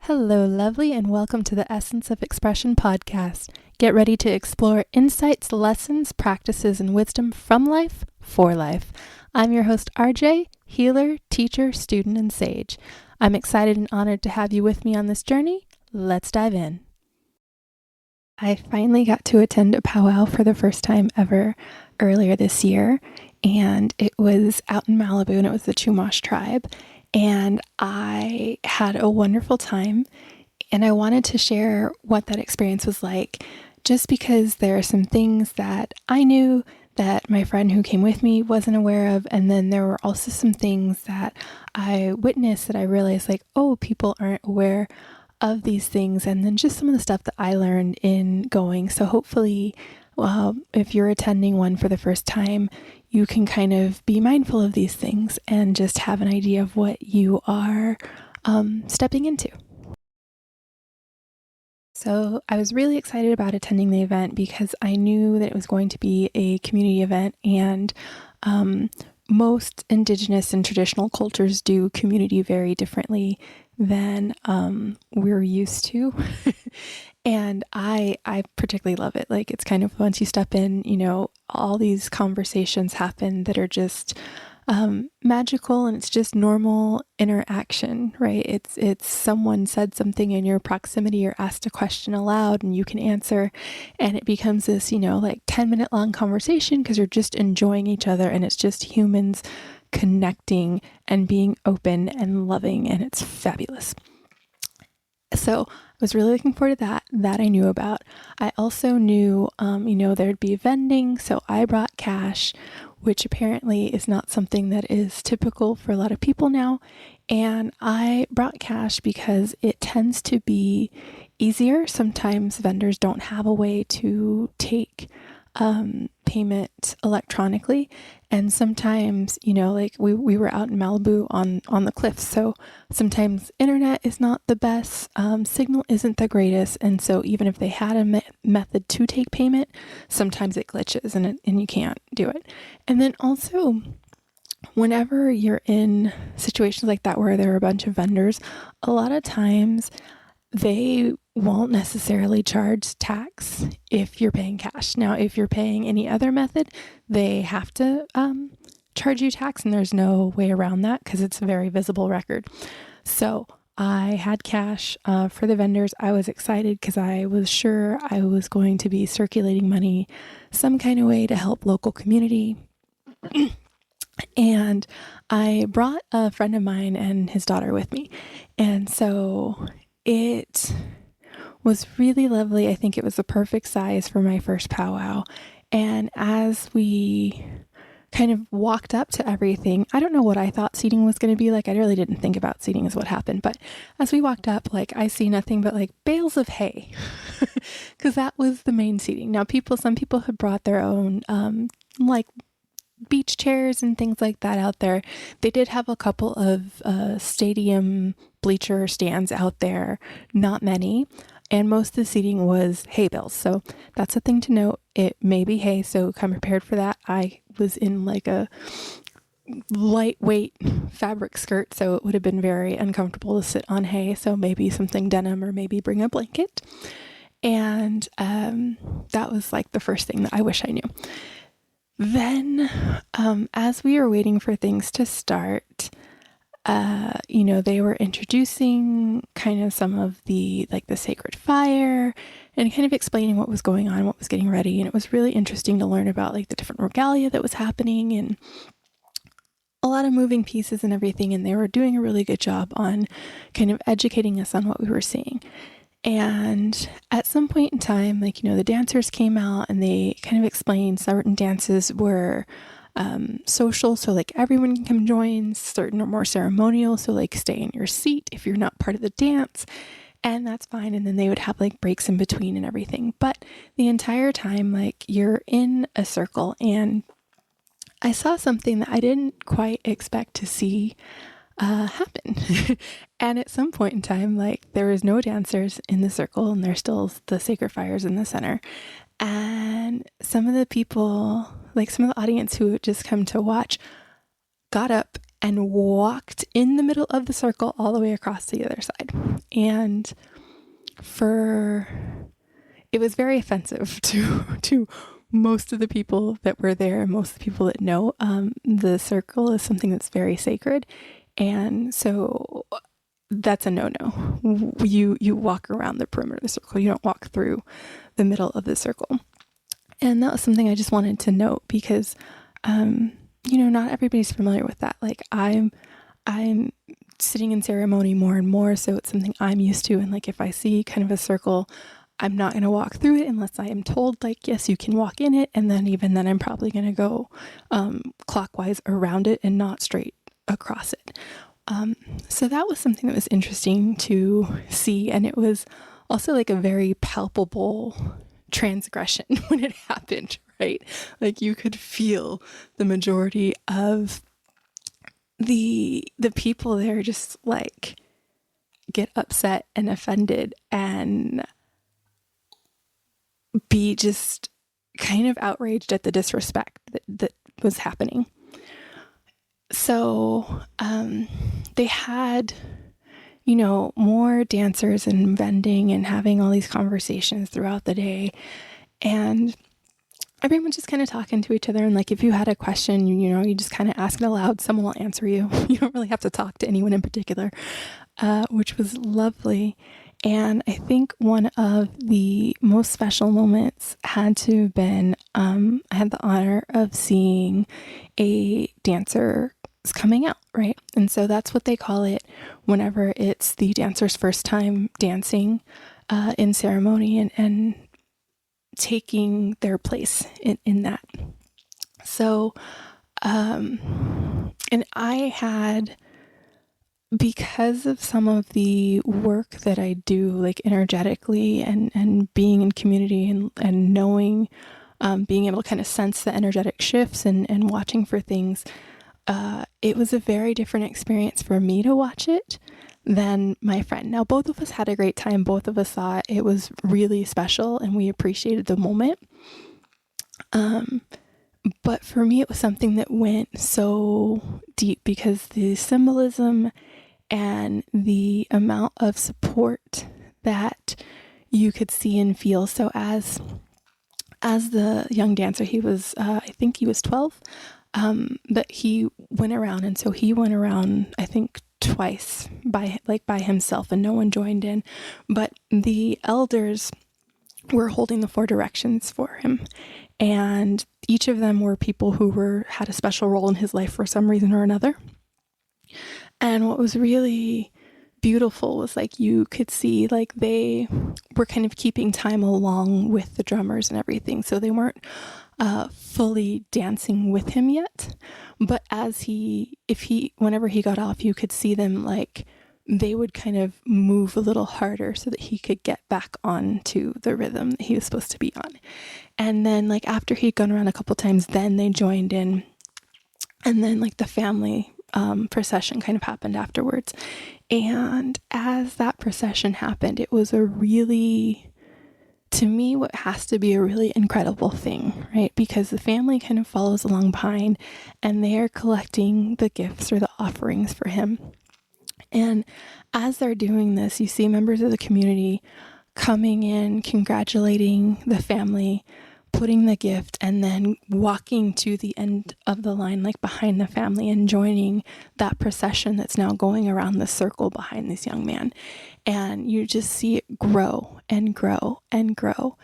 Hello, lovely, and welcome to the Essence of Expression podcast. Get ready to explore insights, lessons, practices, and wisdom from life for life. I'm your host, RJ, healer, teacher, student, and sage. I'm excited and honored to have you with me on this journey. Let's dive in. I finally got to attend a powwow for the first time ever earlier this year, and it was out in Malibu, and it was the Chumash tribe. And I had a wonderful time, and I wanted to share what that experience was like, just because there are some things that I knew that my friend who came with me wasn't aware of, and then there were also some things that I witnessed that I realized people aren't aware of these things, and then just some of the stuff that I learned in going. So hopefully, if you're attending one for the first time, you can kind of be mindful of these things and just have an idea of what you are stepping into. So I was really excited about attending the event because I knew that it was going to be a community event, and most Indigenous and traditional cultures do community very differently than we're used to. And I particularly love it. Like, it's kind of, once you step in, all these conversations happen that are just magical, and it's just normal interaction, right? It's someone said something in your proximity or asked a question aloud and you can answer, and it becomes this 10-minute long conversation because you're just enjoying each other, and it's just humans connecting and being open and loving, and it's fabulous. So I was really looking forward to that I knew about. I also knew, there'd be vending, so I brought cash, which apparently is not something that is typical for a lot of people now. And I brought cash because it tends to be easier. Sometimes vendors don't have a way to take payment electronically, and sometimes we were out in Malibu on the cliffs, so sometimes internet is not the best, signal isn't the greatest, and so even if they had a method to take payment, sometimes it glitches and you can't do it. And then also, whenever you're in situations like that where there are a bunch of vendors, a lot of times they won't necessarily charge tax if you're paying cash. Now, if you're paying any other method, they have to charge you tax, and there's no way around that because it's a very visible record. So I had cash for the vendors. I was excited because I was sure I was going to be circulating money some kind of way to help local community. And I brought a friend of mine and his daughter with me. And so it was really lovely. I think it was the perfect size for my first powwow. And as we kind of walked up to everything, I don't know what I thought seating was going to be like. I really didn't think about seating is what happened. But as we walked up, I see nothing but bales of hay, because that was the main seating. Now, some people had brought their own beach chairs and things like that out there. They did have a couple of stadium bleacher stands out there, not many, and most of the seating was hay bales. So that's a thing to note. It may be hay, so come prepared for that. I was in a lightweight fabric skirt, so it would have been very uncomfortable to sit on hay, so maybe something denim, or maybe bring a blanket. And that was the first thing that I wish I knew. Then, as we were waiting for things to start, they were introducing kind of some of the sacred fire and kind of explaining what was going on, what was getting ready. And it was really interesting to learn about the different regalia that was happening, and a lot of moving pieces and everything. And they were doing a really good job on kind of educating us on what we were seeing. And at some point in time, the dancers came out and they kind of explained certain dances were social, so everyone can come join. Certain are more ceremonial, so stay in your seat if you're not part of the dance, and that's fine. And then they would have breaks in between and everything. But the entire time, you're in a circle, and I saw something that I didn't quite expect to see happen. And at some point in time, there was no dancers in the circle, and there's still the sacred fires in the center. And some of the people, some of the audience who had just come to watch, got up and walked in the middle of the circle all the way across to the other side. And it was very offensive to most of the people that were there, and most of the people that know. The circle is something that's very sacred, and so that's a no-no. You walk around the perimeter of the circle. You don't walk through the middle of the circle. And that was something I just wanted to note because, not everybody's familiar with that. Like I'm sitting in ceremony more and more, so it's something I'm used to. And like if I see kind of a circle, I'm not going to walk through it unless I am told, like, yes, you can walk in it. And then even then I'm probably going to go clockwise around it and not straight across it. So that was something that was interesting to see. And it was also like a very palpable transgression when it happened, right? Like you could feel the majority of the people there just like get upset and offended and be just kind of outraged at the disrespect that was happening. So they had, more dancers and vending and having all these conversations throughout the day. And everyone's just kind of talking to each other. And like, if you had a question, you just kind of ask it aloud. Someone will answer you. You don't really have to talk to anyone in particular, which was lovely. And I think one of the most special moments had to have been, I had the honor of seeing a dancer coming out, right? And so that's what they call it whenever it's the dancer's first time dancing in ceremony and taking their place in that. So, and I had, because of some of the work that I do, like energetically and being in community and knowing, being able to kind of sense the energetic shifts and watching for things, it was a very different experience for me to watch it than my friend. Now, both of us had a great time. Both of us thought it was really special and we appreciated the moment. But for me, it was something that went so deep because the symbolism and the amount of support that you could see and feel. So as the young dancer, he was, I think he was 12, but he went around. And so he went around, I think, twice by himself and no one joined in. But the elders were holding the 4 directions for him. And each of them were people who had a special role in his life for some reason or another. And what was really beautiful was like you could see like they were kind of keeping time along with the drummers and everything. So they weren't fully dancing with him yet. But whenever he got off, you could see them like they would kind of move a little harder so that he could get back onto the rhythm that he was supposed to be on. And then like after he'd gone around a couple times, then they joined in. And then like the family procession kind of happened afterwards. And as that procession happened, it was to me, what has to be a really incredible thing, right? Because the family kind of follows along behind and they are collecting the gifts or the offerings for him. And as they're doing this, you see members of the community coming in, congratulating the family, putting the gift, and then walking to the end of the line, like behind the family, and joining that procession that's now going around the circle behind this young man. And you just see it grow and grow and grow.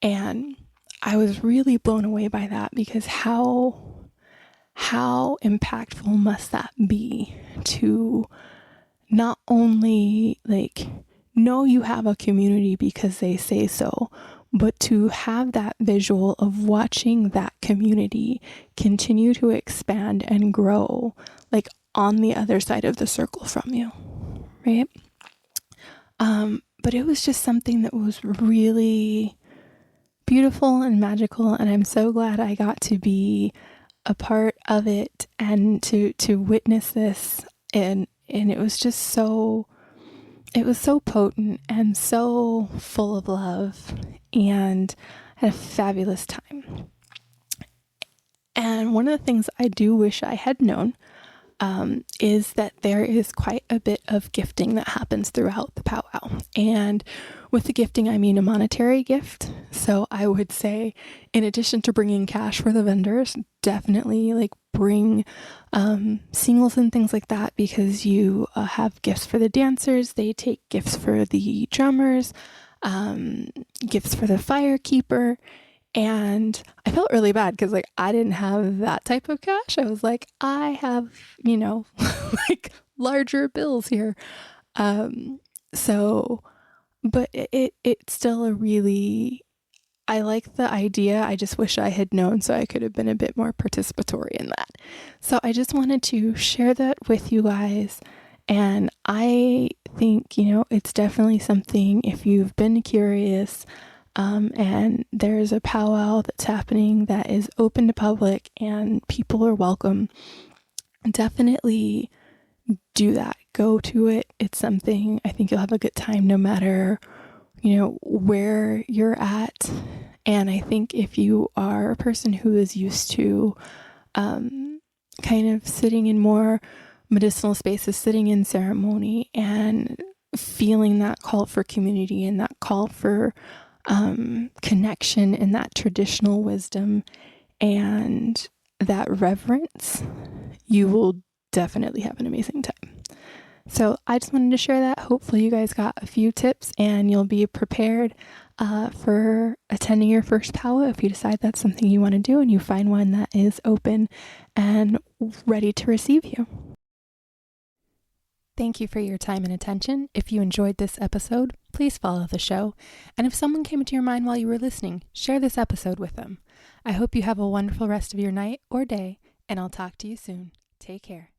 And I was really blown away by that because how impactful must that be to not only like know you have a community because they say so, but to have that visual of watching that community continue to expand and grow like on the other side of the circle from you, right? But it was just something that was really beautiful and magical, and I'm so glad I got to be a part of it and to witness this, and it was just so potent and so full of love, and I had a fabulous time. And one of the things I do wish I had known is that there is quite a bit of gifting that happens throughout the powwow. And with the gifting, I mean a monetary gift. So I would say, in addition to bringing cash for the vendors, definitely like bring singles and things like that, because you have gifts for the dancers. They take gifts for the drummers, gifts for the firekeeper. And I felt really bad because like I didn't have that type of cash. I was like, I have, like larger bills here. So, but it's still a really, I like the idea. I just wish I had known so I could have been a bit more participatory in that. So I just wanted to share that with you guys. And I think, it's definitely something, if you've been curious, and there's a powwow that's happening that is open to public and people are welcome, definitely do that. Go to it. It's something, I think you'll have a good time no matter, where you're at. And I think if you are a person who is used to kind of sitting in more medicinal spaces, sitting in ceremony and feeling that call for community and that call for connection and that traditional wisdom and that reverence, you will definitely have an amazing time. So I just wanted to share that. Hopefully you guys got a few tips and you'll be prepared for attending your first powwow if you decide that's something you want to do and you find one that is open and ready to receive you. Thank you for your time and attention. If you enjoyed this episode, please follow the show. And if someone came into your mind while you were listening, share this episode with them. I hope you have a wonderful rest of your night or day, and I'll talk to you soon. Take care.